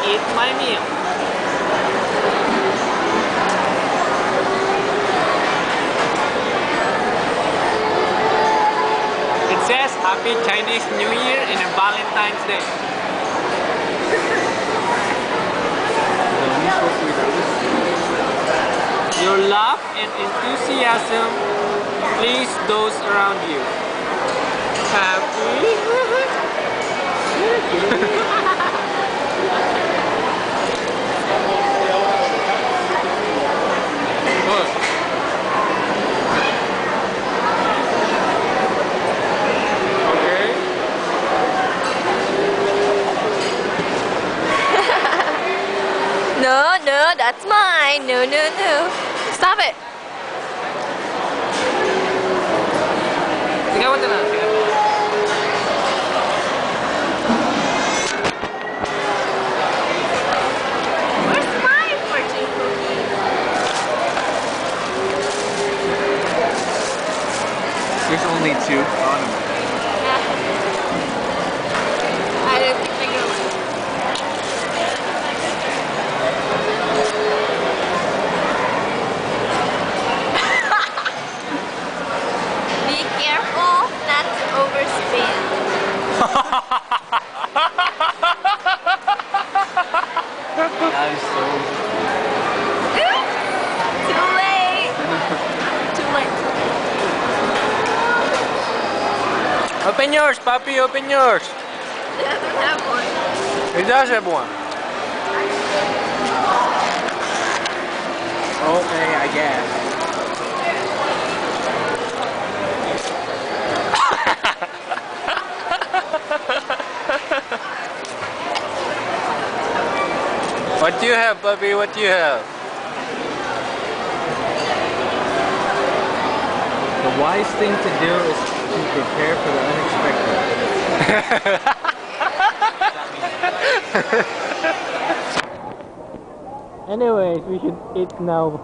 eat my meal. It says Happy Chinese New Year and Valentine's Day. Your love and enthusiasm please those around you. Happy. No, no, that's mine. No, no, no. Stop it. Sigawan ka na. Where's my fortune cookie? There's only 2. I don't think they go. Be careful not to overspin. That is so... Too late. Too late. Open yours, Papi, open yours. It doesn't have one. It does have one. Okay, I guess. What do you have, Papi? What do you have? The wise thing to do is to prepare for the unexpected. Anyways, we should eat now.